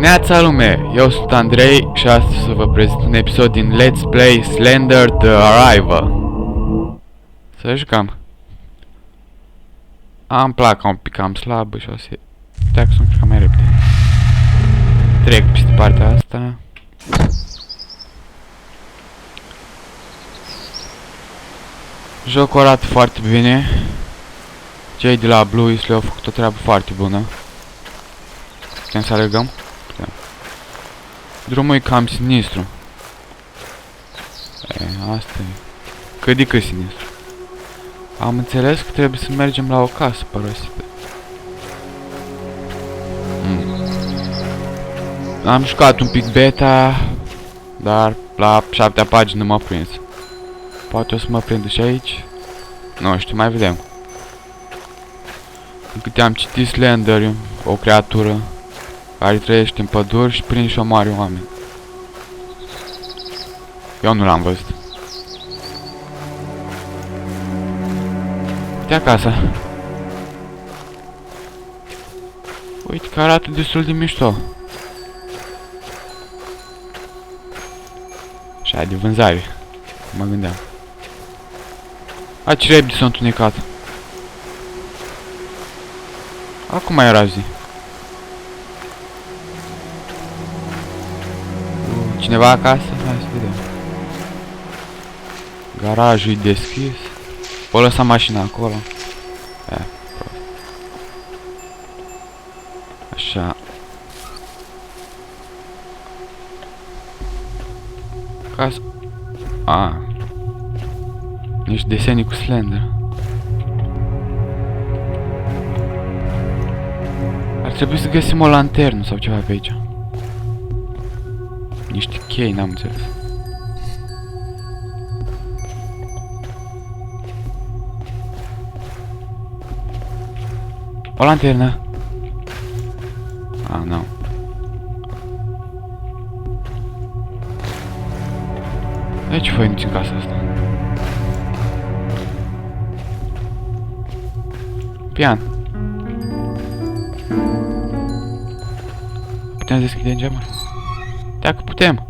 Neața lume, eu sunt Andrei și astăzi să vă prezint un episod din Let's Play Slender The Arrival. Să jucăm. Am placa un pic cam slabă și o să... Putea că sunt mai repede. Trec peste partea asta. Jocul arată foarte bine. Cei de la Blue Isle au făcut o treabă foarte bună. Putem să alergăm? Putem. Drumul e cam sinistru. Asta e. Cât de cât sinistru. Am înțeles că trebuie să mergem la o casă părăsită. Am jucat un pic beta, dar la 7-a pagină m-a prins. Poate o să mă prindă și aici. Nu știu, mai vedem. În câte am citit, Slender e o creatură care trăiește în păduri și prinde și omoară oameni. Eu nu l-am văzut. Uite acasă. Uite că arată destul de mișto. Și aia de vânzare. Mă gândeam. A, ce repede s-a întunecat. Acum era zi. Cineva acasă? Hai să vedem. Garajul e deschis. O lăsa mașina acolo. Așa. Casă. A. Niște desene cu Slender. Ar trebui să găsim o lanternă sau ceva pe aici. Niște chei, n-am înțeles. O lanternă. Ah, nu. De ce făi în casa asta? Pian. Putem să deschidem geamul? Dacă putem.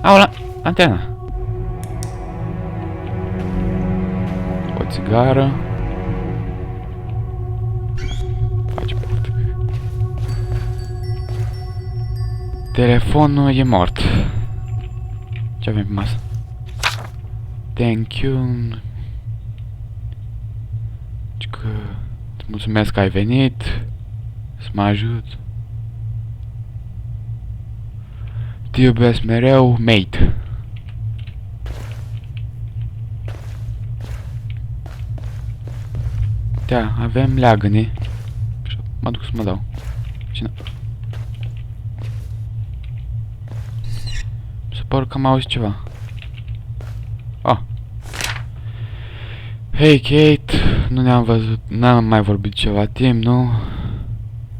Au, antena. O țigară. Face portă. Telefonul e mort. Ce avem pe masă? Thank you. Că îți mulțumesc că ai venit. Să mă ajut. Te iubesc mereu, mate. Da, avem leagăne. Mă duc să mă dau. Cine? Se pare că am auzit ceva. Ah. Hei, Kate. Nu ne-am văzut, n-am mai vorbit ceva timp, nu?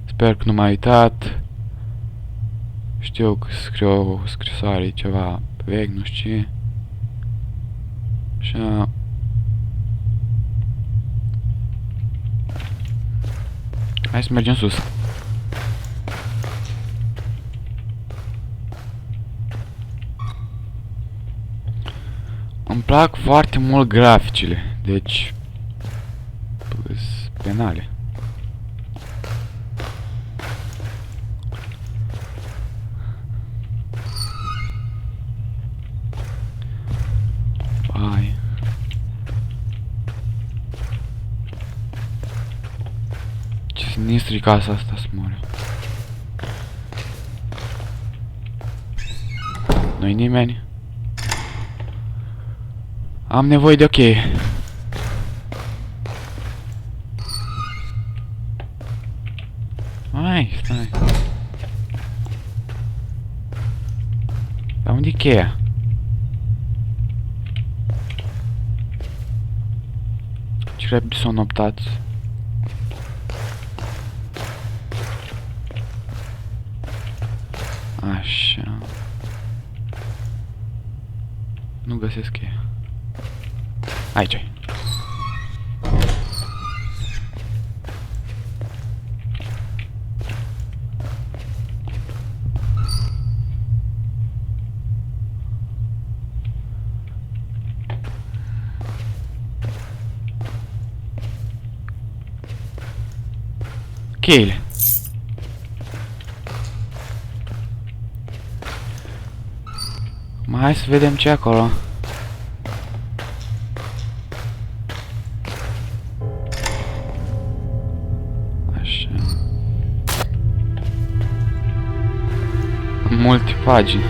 Sper că nu m-ai uitat. Știu că scriu o scrisoare, ceva vechi, nu știu ce. Așa. Hai să mergem sus. Îmi plac foarte mult graficile, deci penale. Hai. Ce sinistru-i casa asta să moare. Nu-i nimeni. Am nevoie de ok. Hai, stai. Dar unde-i cheia? Ce repede s-o noptați. Așa. Nu găsesc cheia. Aici. cheile. Mai hai să vedem ce e acolo. Așa. Multe pagini.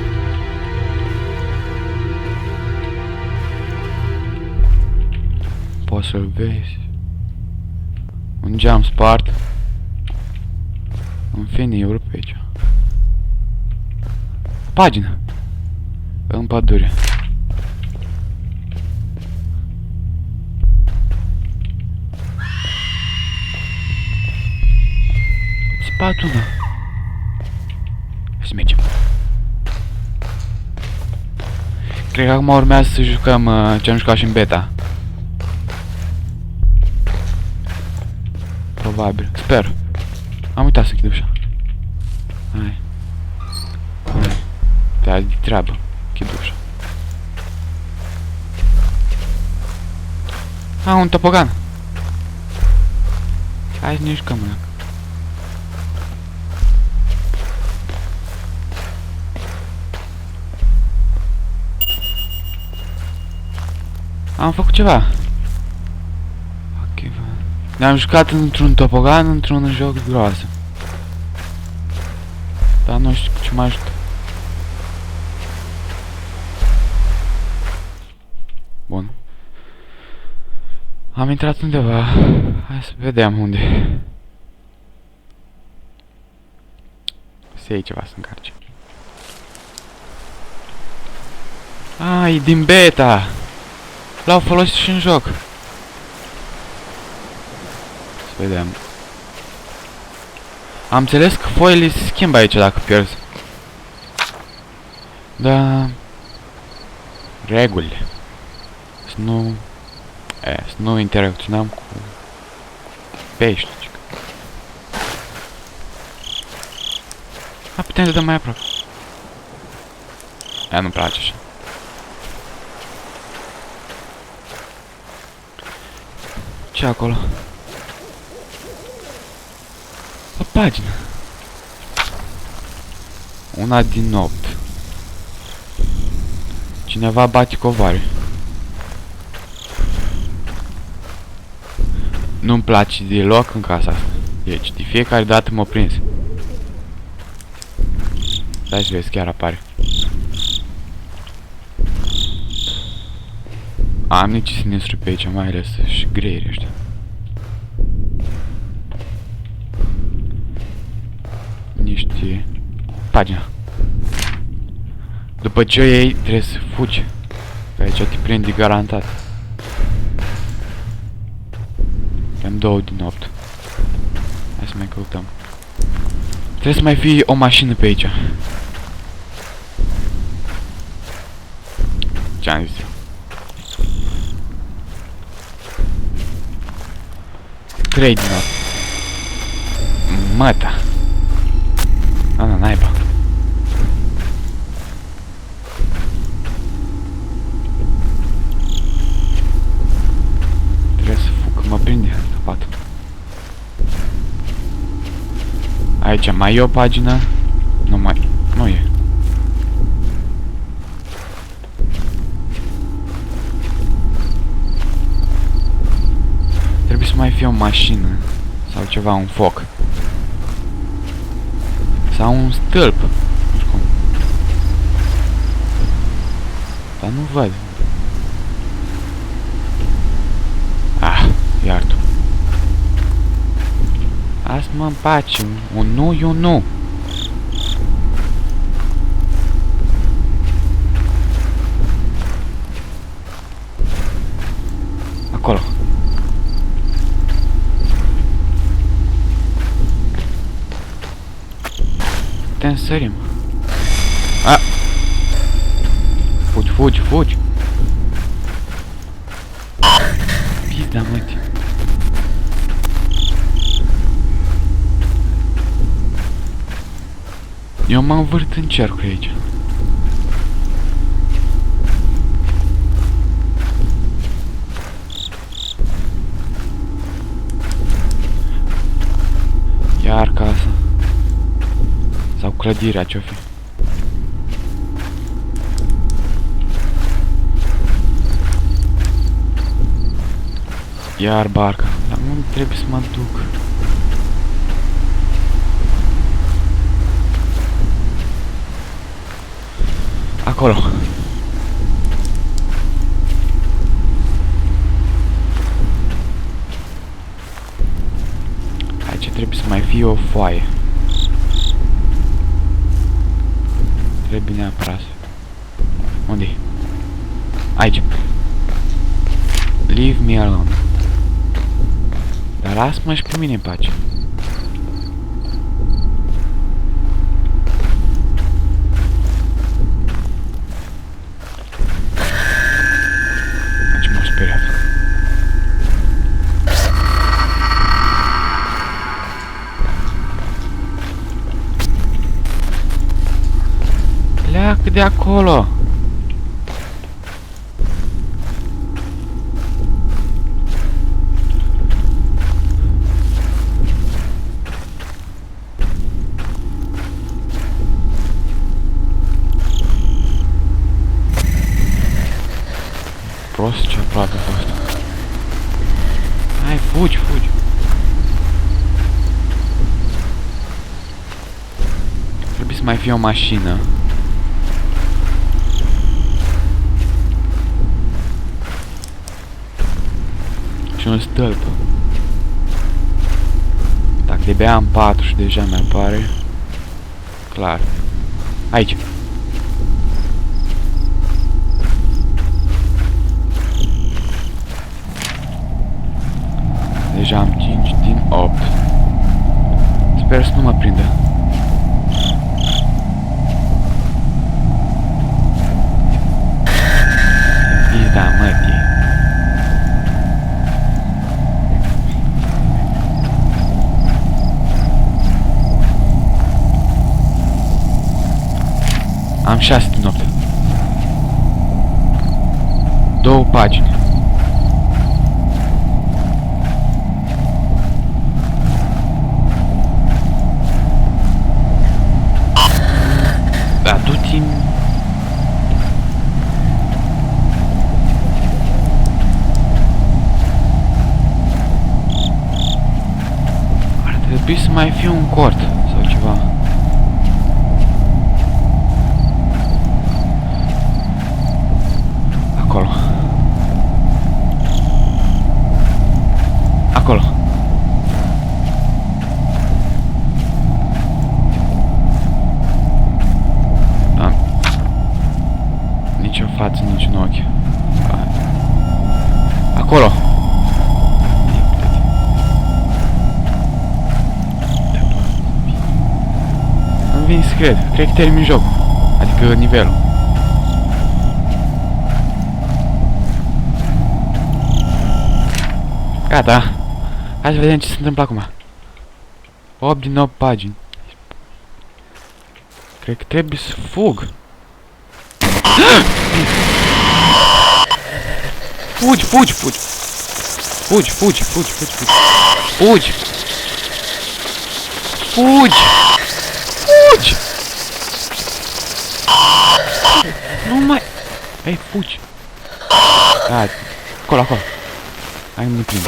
Poți să-l vezi. Un geam spart. În fine, eu pe aici. Pagină. În pădure. Spatuna. Să mergem. Cred că acum urmează să jucăm ce am jucat și în beta. Probabil. Sper. Am uitat să închid ușa. Hai. Hai. Da, de treabă. Închid ușa. Un topogan. Hai să ne jucăm, mă. Am făcut ceva. Ok, ne-am jucat într-un topogan, într-un joc groază. Dar nu știu ce mă ajută. Bun. Am intrat undeva. Hai să vedem unde. Să iei ceva să încarce. E din beta! L-au folosit și în joc. Să vedem. Am înțeles că foile se schimbă aici dacă pierzi. Da. Regulile. Să nu interacționăm cu pești. Putem să dăm mai aproape. Nu-mi place așa. Ce acolo? O pagină. Una din 8. Cineva bate covoare. Nu-mi place deloc în casa asta. Deci, de fiecare dată mă prins. Stai să vezi, chiar apare. Am nici sinistru pe aici, mai ales și greieri ăștia. Niște... pagina. După ce o iei, trebuie să fugi. Pe aici te prinde garantat. Am 2 din 8. Hai să mai căutăm. Trebuie să mai fie o mașină pe aici. Ce-am zis? Trei din 8. Măta. Naiba. Trebuie să fug, că mă prinde scăpatul. Aici mai e o pagină. Nu e. Trebuie să mai fie o mașină. Sau ceva, un foc. Sau un stâlp. Nu știu cum. Dar nu văd. Iar tu. Lasă-mă în pace. Un nu e un nu. Acolo. Putem sărim. Fugi. Pizda, măti. Eu mă învârt în cercuri aici. clădirea ce-o fi. Iar barca. Dar unde trebuie să mă duc? Acolo. Aici trebuie să mai fie o foaie. Trebuie neapărat. Unde-i? Aici. Leave me alone. Dar lasă-mă și pe mine în pace. Aici m-am speriat. Pleacă de acolo! Prost, ce aproape a fost. Hai, fugi, fugi. Trebuie să mai fie o mașină. Și un stâlp. Dacă de bea am 4 și deja mi-apare. Clar. Aici. Deja am 5 din 8. Sper să nu mă prindă. Pizda, mătii. Am 6 din 8. 2 pagini. Da, du-te-mi... Ar trebui să mai fie un cort sau ceva. Acolo. Acolo. Da. Nici o față, nici un ochi. Acolo. Nu vin să cred. Cred că termin jocul. Adică nivelul. Gata. Hai să vedem ce se întâmplă acum. 8 din 8 pagini. Cred că trebuie să fug. Fugi, fugi, fugi. Fugi, fugi, fugi, fugi, fugi. Fugi. Fugi. Fugi. Nu mai... Ei, fugi. Hai, acolo, acolo. Hai, nu prinde.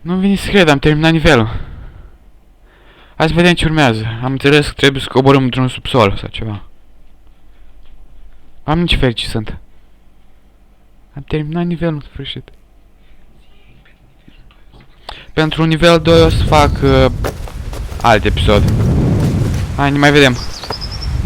Nu-mi vine să cred, am terminat nivelul. Hai să vedem ce urmează. Am înțeles că trebuie să coborâm într-un subsol sau ceva. Am nici fel ce sunt. Am terminat nivelul în sfârșit. Pentru nivel 2 o să fac alt episod. Hai, ne mai vedem.